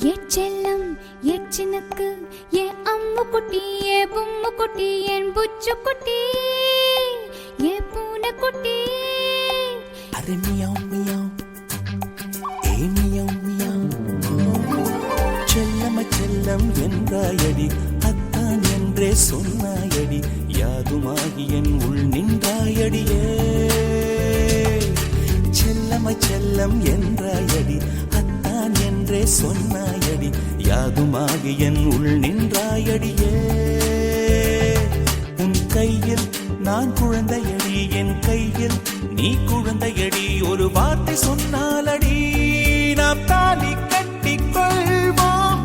ஏ செல்லம் ஏ சின்னக்கு ஏ அம்மு குட்டி ஏ பொம்மு குட்டி என் புச்சு குட்டி ஏ பூனை குட்டி. அரே மியாவ் மியாவ் ஏ மியாவ் மியாவ். செல்லம செல்லம் என்றாயடி அத்தான் என்றே சொன்னாயடி யாதுமாகி என் உள் நின்றாயடியே. செல்லம செல்லம் என்றாயடி அத்தான் என்றே சொன்னாயடி யாதுமாகி என் உள் நின்றாயடியே. உன் கையில் நான் குழந்தையடி என் கையில் நீ குழந்தையடி ஒரு வார்த்தை சொன்னாலடி நாம் தாலி கட்டிக் கொள்வோம்.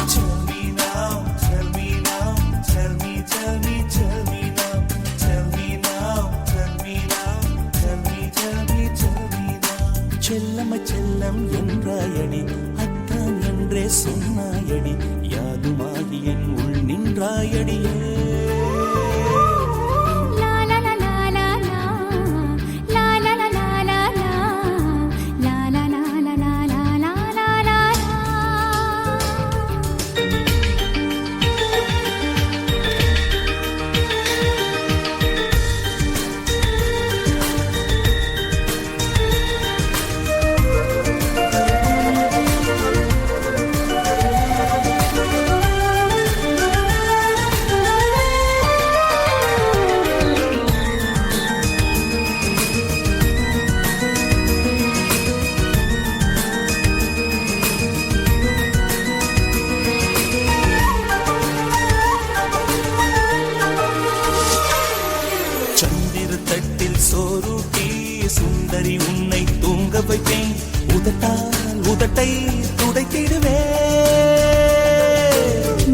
செல்லம செல்லம் என்றாயடி அத்தான் என்றே சொன்னாயடி யாதுமாகி என் உள் நின்றாயடியே. தட்டில் சோறுட்டி சுந்தரி உன்னை தூங்க வைப்பேன் உதட்டால் உதட்டை துடைத்திடுவே.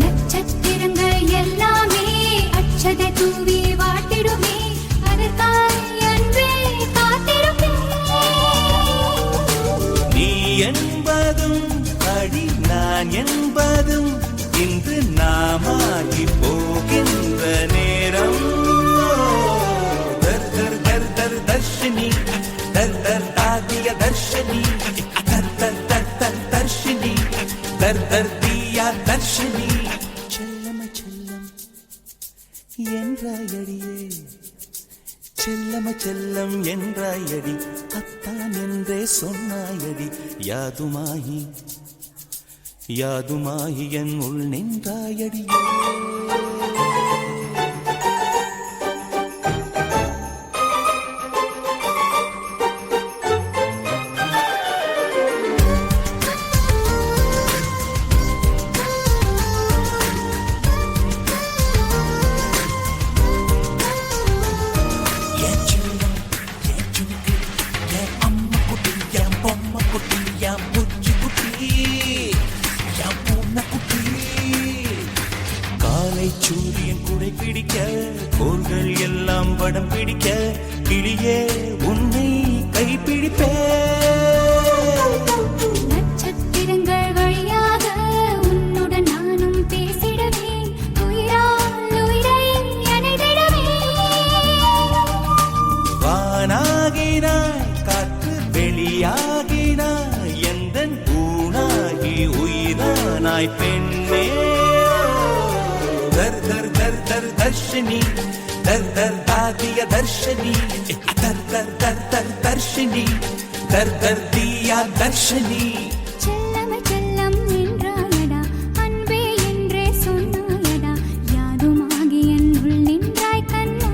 நட்சத்திரங்கள் எல்லாமே அச்சதை தூவி வாட்டிடுமே அதற்காய் அன்பே காத்திருப்பேன். நீ என்பதும் அடி நான் என்பதும் இன்று நாமாகி போகின்ற நேரம். दर्शनी दर दर दिया दर्शनी दर दर दर दर दर्शनी दर दर दिया दर्शनी. செல்லம செல்லம் என்றாயடியே செல்லம செல்லம் என்றாயடி அத்தான் என்றே சொன்னாயடி யாதுமாகி யாதுமாகி என் உள் நின்றாயடியே. சூரியன் குடை பிடிக்க கோள்கள் எல்லாம் படம் பிடிக்க கிளியே உன்னை கைப்பிடிப்பே. நட்சத்திரங்கள் வழியாக உன்னுடன் நானும் பேசிடவே உயிரால் உயிரை அணைத்திடவே. வானாகினாய் காற்று வெளியாகினாய் எந்தன் ஊனாகி உயிரானாய் பெண்ணே. दर दर दर दर दर्शनी दर दर दिया दर्शनी दर दर दर दर दर्शनी दर दर दिया दर्शनी. செல்லம செல்லம் என்றாயடா அன்பே என்றே சொன்னாயடா யாதுமாகி என் உள் நின்றாய் கண்ணா.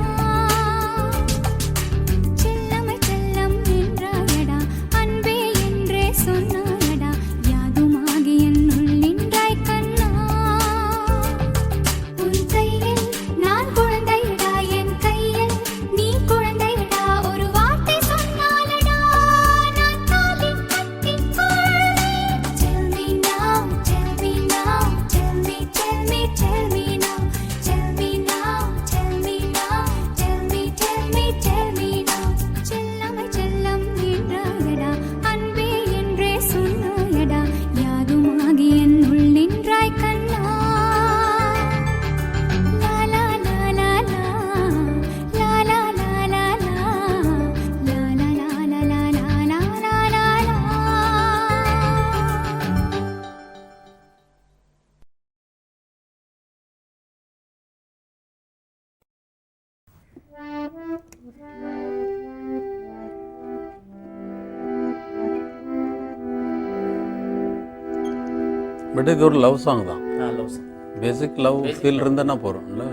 செல்லம செல்லம் என்றாயடா அன்பே என்றே சொன்னாயடா யாதுமாகி என் உள் நின்றாய் கண்ணா. உன் கையில் நான் குழந்தையடா என் கையில் நீ குழந்தையடா ஒரு வார்த்தை சொன்னாலடா நான் தாலி கட்டிக் கொள்வேன். பட் இது ஒரு லவ் சாங் தான். Love song, basic love feel இருந்தா போகிறோம்ல.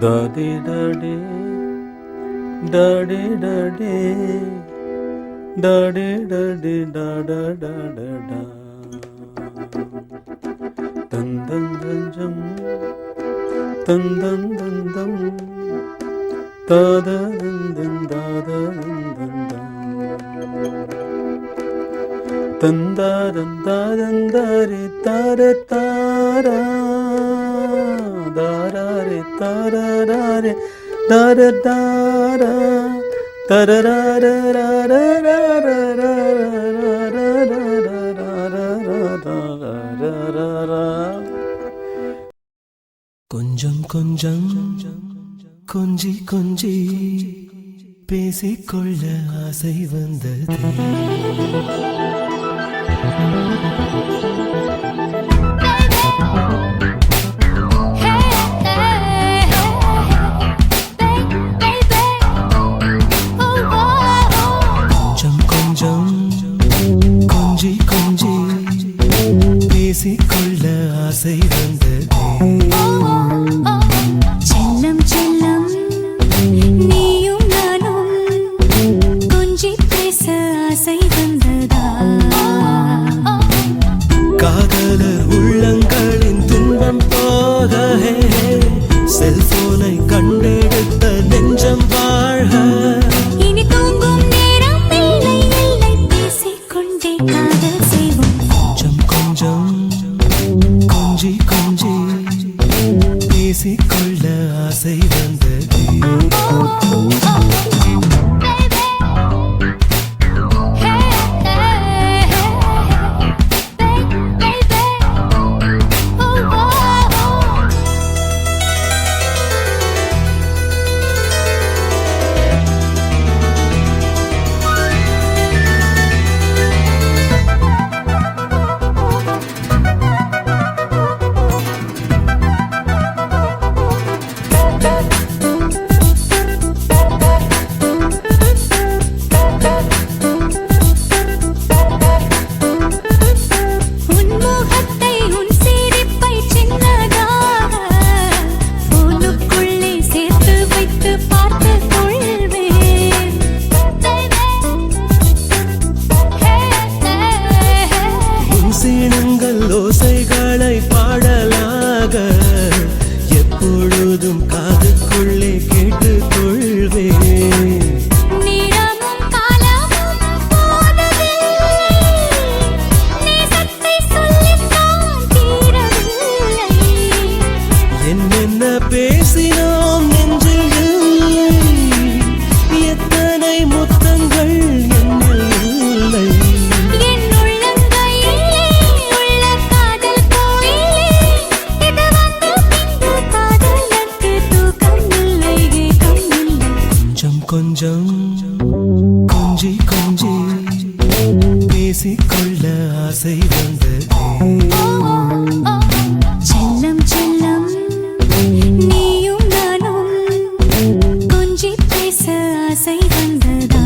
Daddy daddy daddy daddy daddy daddy டாடா டாடா தந்தம் தஞ்சம் தந்தம் தந்தம் தாதந்தம் தாதந்தம் தந்தாரந்தாரந்தாரி தார தாரா தாரே தாரே தார தாரா கொஞ்சம் கொஞ்சம் கொஞ்சி கொஞ்சி பேசிக்கொள்ள ஆசை வந்தது. கொஞ்சம் கொஞ்சம் கொஞ்சி கொஞ்சி பேசிக்கொள்ள ஆசை வந்தது. செல்லம் செல்லம் நீயும் நானும் கொஞ்சி பேச ஆசை வந்ததா? காதலர் உள்ளங்களின் துன்பம் போக செல்போனை கண்டெடுத்த நெஞ்சம் வாழ்க. இனி தூங்கும் நேரம் இல்லை இல்லை பேசிக்கொண்டே காதல் செய்வோம். கொஞ்சம் கொஞ்சம் கொஞ்சி கொஞ்சி பேசிக்கொள்ள ஆசை வந்தது. உன் முகத்தை உன் சிரிப்பை சின்னதாக உனக்குள்ளே சேர்த்து வைத்து பார்த்து கொள்வேன். உன் சீனங்கள் ஓசைகளை பாடலாக எப்பொழுதும் காதுக்குள்ளே கேட்டுக்கொள்வேன். நிறமும் காலமும் போதவில்லை, நேசத்தை சொல்லித்தான் தீரவில்லை. என்னென்ன பேசினோம் நெஞ்சில் இல்லை, எத்தனை முத்தங்கள் என்னில் இல்லை. என் உள்ளங்கையிலே உள்ள காதல் கோயிலே, இது வந்து பின்பு காதலுக்கு தூக்கம் இல்லை கண்ணில்லை. கொஞ்சம் கொஞ்சம் கொஞ்சி கொஞ்சி பேசிக்கொள்ள ஆசை வந்தது. செல்லம் செல்லம் நீயும் நானும் கொஞ்சி பேச ஆசை வந்ததா?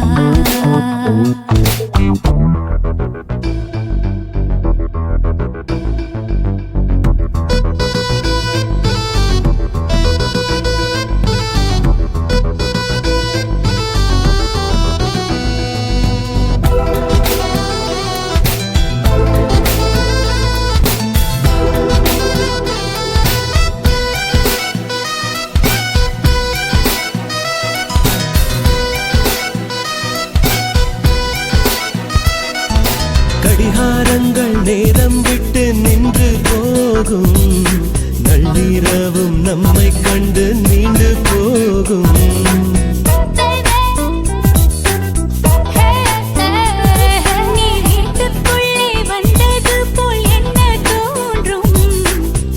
கடிகாரங்கள் நேரம் விட்டு நின்று போகும், நள்ளிரவும் நம்மை கண்டு நீண்டு போகும். நீ வீட்டுக்குள்ளே வந்தது போல் என்ன தோன்றும்,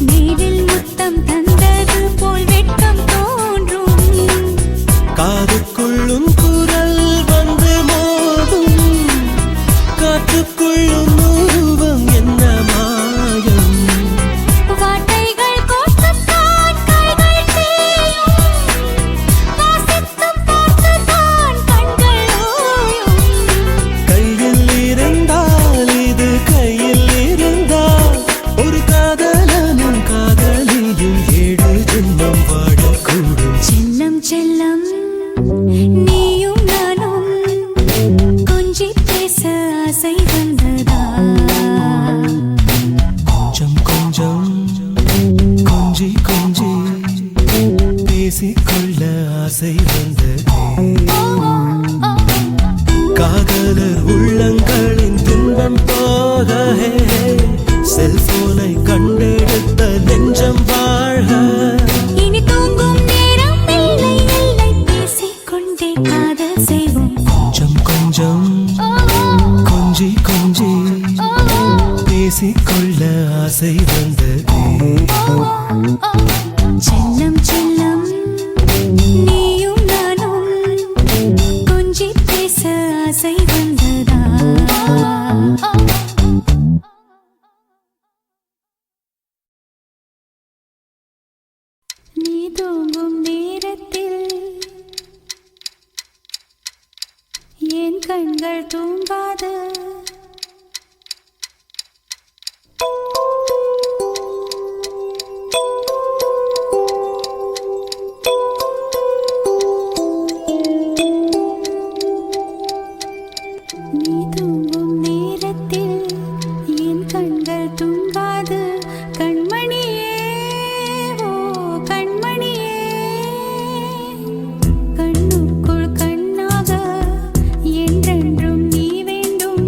நீரில் முத்தம் தந்தது போல் வெட்கம் தோன்றும். காதுக்குள்ளும் குரல் வந்து மோதும், காற்றுக்குள்ளும் உருவம் என்ன மாயம். வார்த்தைகள் கோர்த்துத்தான் கைகள் தேயும், வாசித்தால் பேசிக்கொள்ள ஆசை வந்ததே காதலர் உள்ளங்களின் துன்பம் போக செல்போனை கண்டெடுத்த நெஞ்சம் வாழ்க இனி தூங்கும் நேரம் இல்லை இல்லை பேசிக்கொண்டே காதல் செய்வோம் கொஞ்சம் கொஞ்சம் கொஞ்சி கொஞ்சி பேசிக்கொள்ள ஆசை வந்ததே செல்லம் செல்லம் நீயும் நானும் கொஞ்சி பேச ஆசை வந்ததா நீ தூங்கும் நேரத்தில் என் கண்கள் தூங்காது நீ தூங்கும் நேரத்தில் என் கண்கள் தூங்காது கண்மணியே ஓ கண்மணியே கண்ணுக்குள் கண்ணாக என்றென்றும் நீ வேண்டும்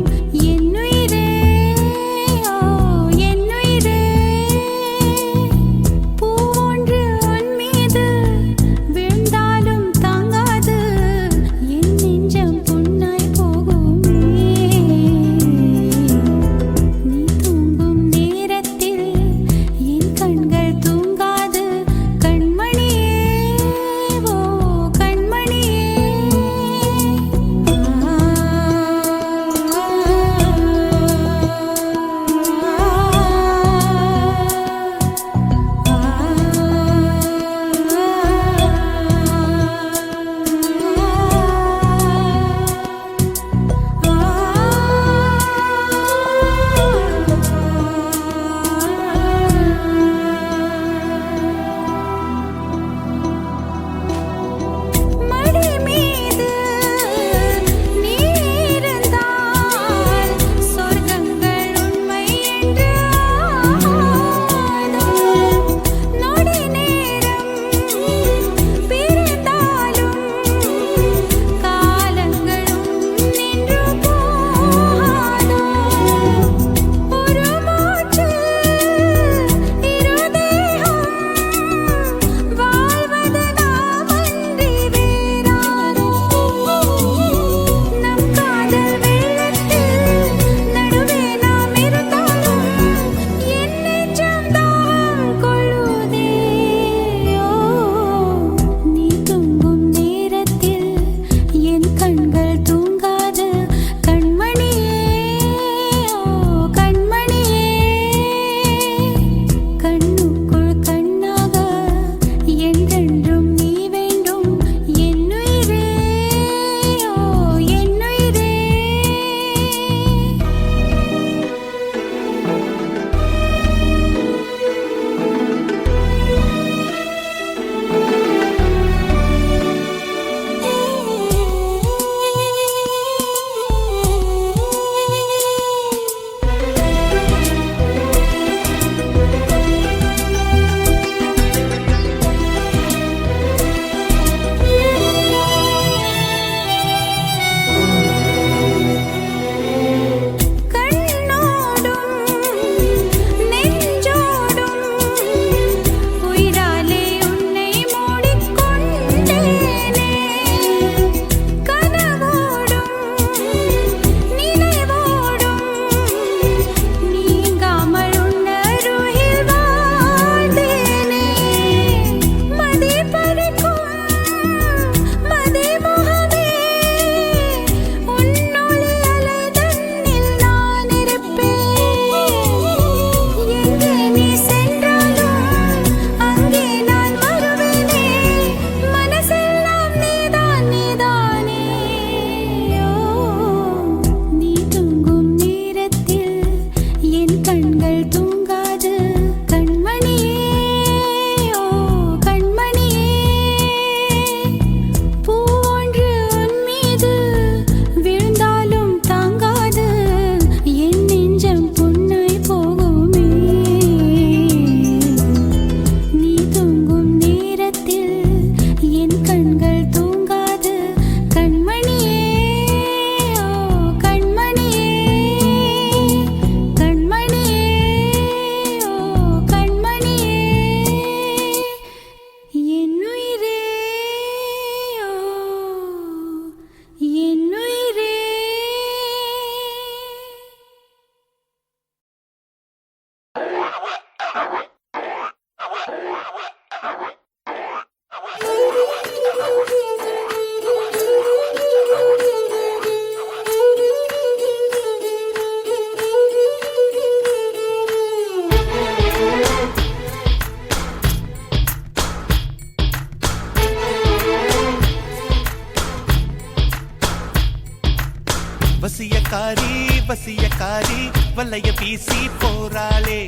வசியக்காரி வசியக்காரி வலைய வீசி போறாளே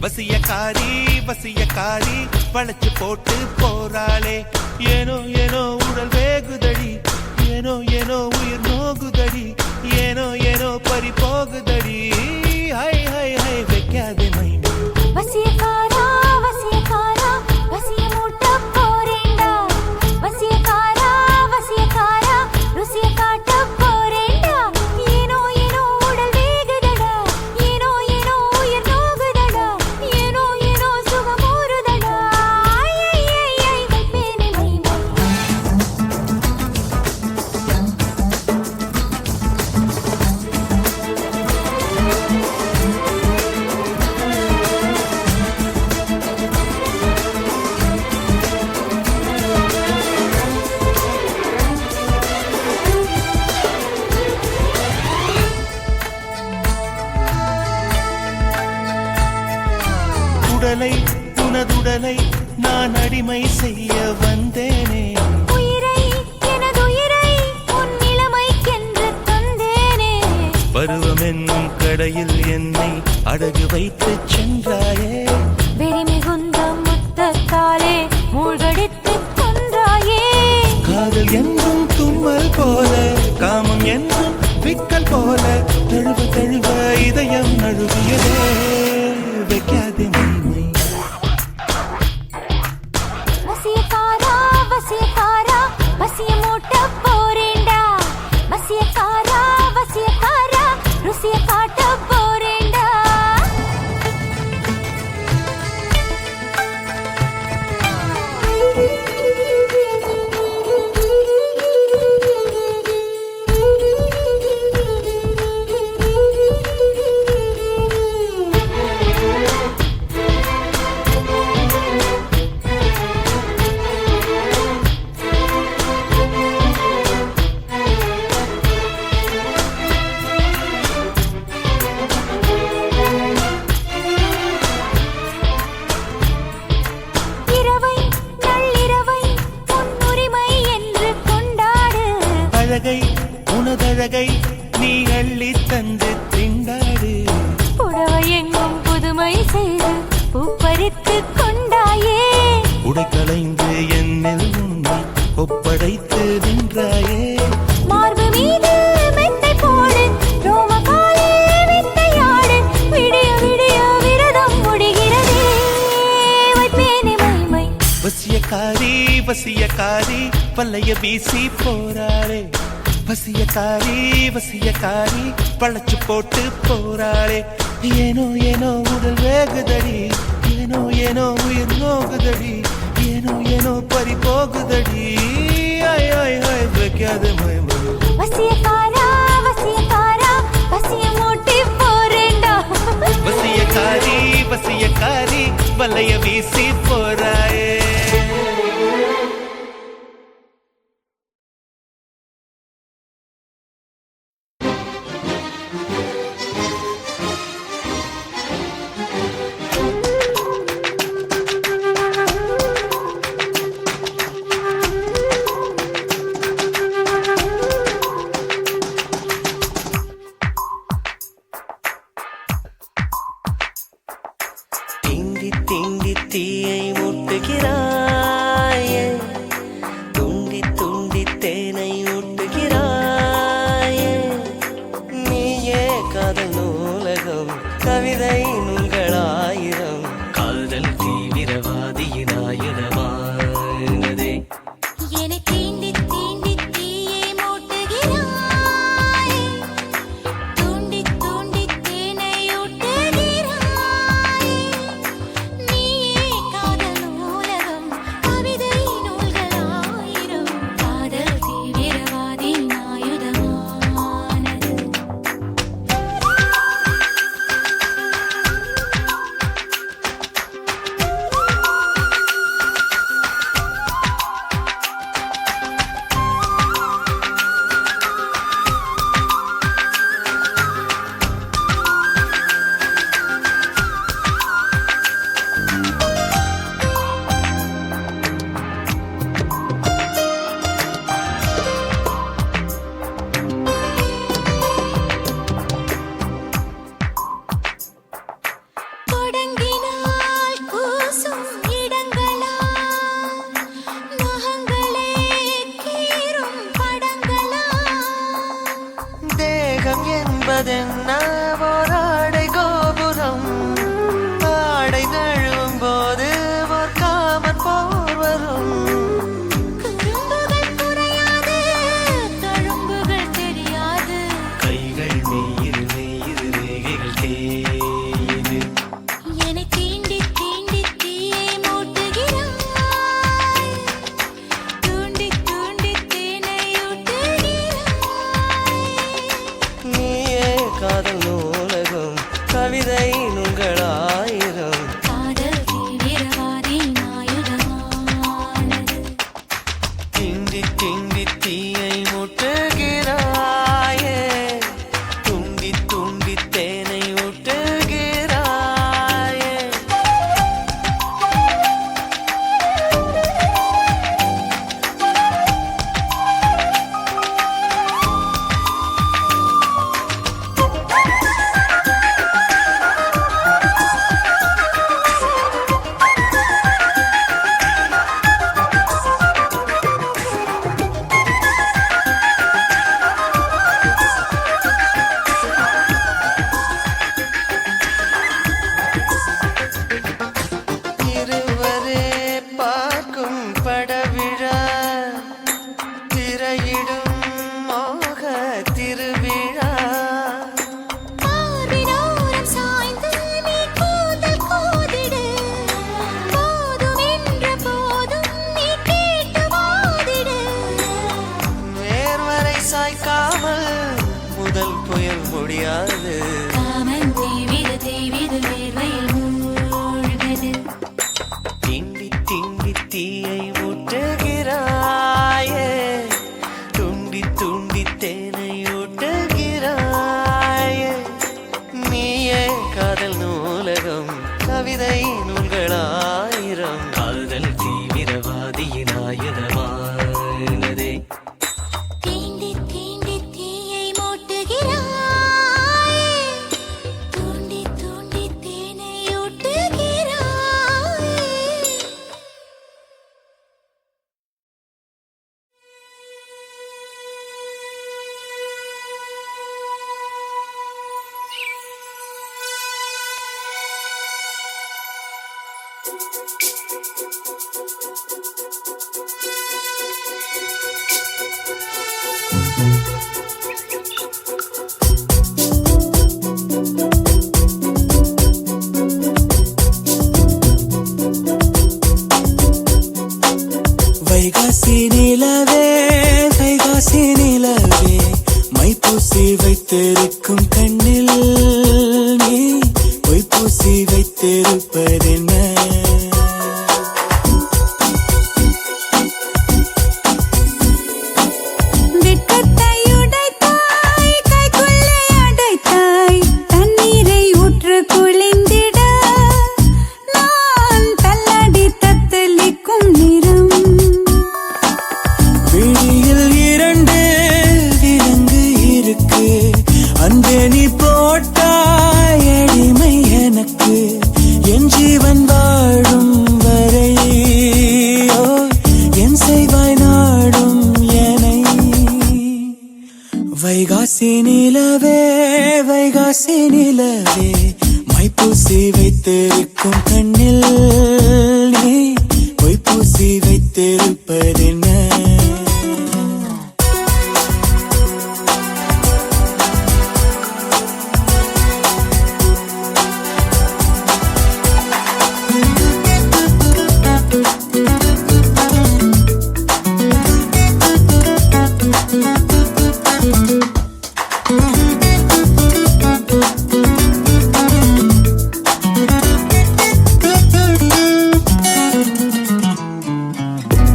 வசியக்காரி வசியக்காரி வளைச்சு போட்டு போறாளே ஏனோ ஏனோ உடல் வேகுதடி ஏனோ ஏனோ உயிர் நோகுதடி ஏனோ ஏனோ பறி போகுதடி ஹை ஹை ஹை வைக்காதே மைனா வசியக்காரா வசியக்காரா வசிய மூட்ட போறேண்டா வசியக்காரா வசியக்காரா ருசிய காட்ட போறேண்டா ஏனோ ஏனோ உடல் வேகுதடா ஏனோ ஏனோ உயிர் நோகுதடா ஏனோ ஏனோ சுகம் ஊறுதடா ஐ ஐ ஐ ஐ வைப்பேனே மை மை உடலை உனதுடலை நான் அடிமை செய்ய வந்தேனே உயிரை எனதுயிரை உன் நிலைமைக்கென்று தந்தேனே பருவம் என்னும் கடையில் என்னை அடகு வைத்து சென்றாயே வெறி மிகுந்த முத்தத்தாலே மூழ்கடித்து கொன்றாயே காதல் என்றும் தும்மல் போல காமம் என்றும் விக்கல் போல தழுவ தழுவ இதயம் நழுவியதே வைக்காதே மைமை வசியக்காரா வசியக்காரா வசிய மூட்ட போறேண்டா வசியக்காரா வசியக்காரா ருசிய காட்ட போறேண்டா இரவை நள்ளிரவை உன் உரிமை என்று கொண்டாடு அழகை உனதழகை நீ அள்ளி தந்து திண்டாடு புடவை எங்கும் புதுமை செய்து பூப்பறித்து கொண்டாயே உடை களைந்து என்னில் உன்னை ஒப்படைத்து நின்றாயே மார்பு மீது மெத்தை போடு ரோமகாலே வித்தையாடு விடிய விடிய விரதம் முடிகிறதே வைப்பேனே மைமை வசியக்காரி வசியக்காரி பல்லைய வீசி போறாளே வசியக்காரி வசியக்காரி பழச்சு போட்டு போறாளே ஏனோ ஏனோ உடல் வேகுதடி ஏனோ ஏனோ உயிர் நோகுதடி ஏனோ ஏனோ பறி போகுதடி ஐ ஐ ஐ வைக்காதே மைமை வசியக்காரா வசியக்காரா வசிய மூட்டி போறேண்டா வசியக்காரி வசியக்காரி வலைய வீசி போறாயே தீண்டி தீண்டி தீயை மூட்டுகிறாயே துண்டி துண்டி தேனை ஊட்டுகிறாயே நீயே காதல் நூலகம் கவிதை நூல்களாயிரம் காதல் தீவிரவாதியினாயிரமானதே என்னை தீண்டி தீண்டி தீயை மூட்டுகிறாய் தூண்டி தூண்டி தேனை ஊட்டுகிறாய் நீயே காதல் நூலகம் காதல் காமன் தேவிது தேவிது வேர்வையில் மூழ்கது திண்டி திண்டி தீயை ஊட்டுகிறாயே துண்டி துண்டி தேனை ஊட்டுகிறாயே நீயே காதல் நூலகம் கவிதை நூல்களாயிரம் காதல் தீவிரவாதியின் ஆயுதமானதே தீண்டி தீண்டி தீயை மூட்டுகிறாய் தூண்டி தூண்டி தேனை ஊட்டுகிறாய் வைகாசி நிலவே வைகாசி நிலவே மைப்பூசி வைத்திருக்கும் கண்ணில் நீ பொய்ப்பூசி வைத்திருப்பதென்ன வெட்கத்தை உடைத்தாய் கைக்குள்ளே அடைத்தாய் தண்ணீரை ஊற்று குளிந்திட நான் தள்ளாடி தத்தளிக்கும் நிறம் விழியில் இரண்டு விலங்கு இருக்கு அன்பே நீ போட்டாய் எளிமை எனக்கு என் ஜீவன் வாழும் வரை ஓ, என் செய்வாய் நாடும் எனை வைகாசி நிலவே வைகாசி நிலவே மைப்பூசி வைத்திருக்கும் கண்ணில் நீ பொய்ப்பூசி வைத்திருப்பதென்ன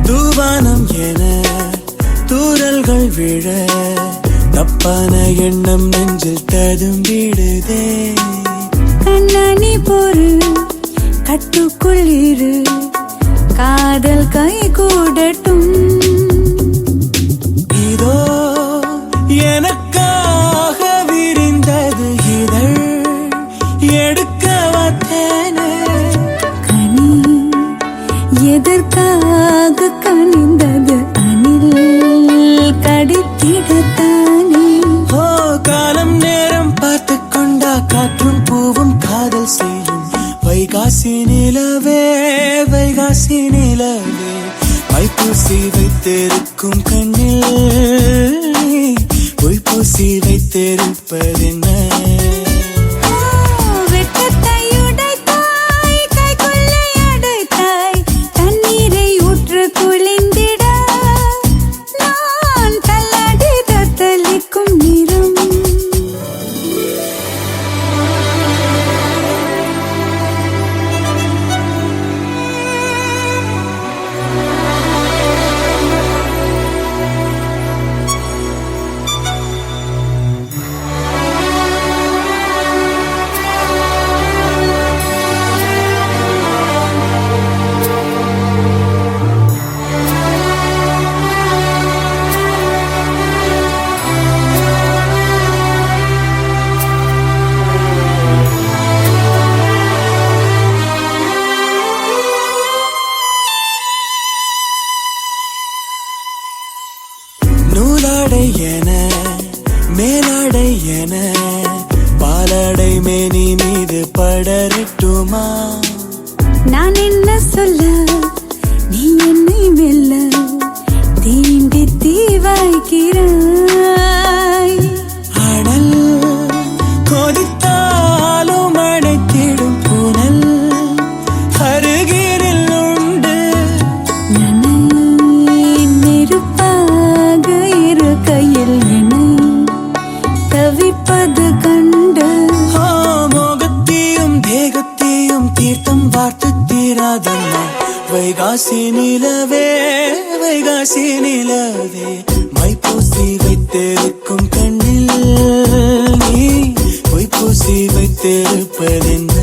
தூவானம் என தூறல்கள் விழ தப்பான எண்ணம் நெஞ்சில் ததும்பிடுதே கண்ணாணி பொறு கட்டுக்குள் இரு காதல் கை கூடட்டும் இதோ எனக்காக விரிந்தது இதழ் எடுக்க வந்தேனே கனி எதற்காக கனிந்தது அணில் கடித்திடத்தானே ஓ காலம் நேரம் பார்த்து கொண்டா காற்றும் பூவும் காதல் செய்யும் வைகாசி நிலவே வைகாசி நிலவே மைப்பூசி வைத்திருக்கும் கண்ணில் நீ பொய்ப்பூசி வைத்திருப்பதென்ன வெட்கத்தை உடைத்தாய் கைக்குள்ளே அடைத்தாய் தண்ணீரை ஊற்று குளிந்திட நான் தள்ளாடி தத்தளிக்கும் நிறம் நூலாடை என மேலாடை என பாலாடை மேனி மீது படரட்டுமா நான் என்ன சொல்ல நீ என்னை மெல்ல தீண்டி தீவாய்க்கிறாய் அனல் கொதித்தாலும் அணைத்திடும் புனல் அருகிரில் உண்டு நெருப்பாக இரு கையில் என்னை தவிப்பது கண்டு மாசி நிலவே வைகாசி நிலவே மைப்பூசி வைத்திருக்கும் கண்ணில் நீ பொய்ப்பூசி வைத்திருப்பதென்ன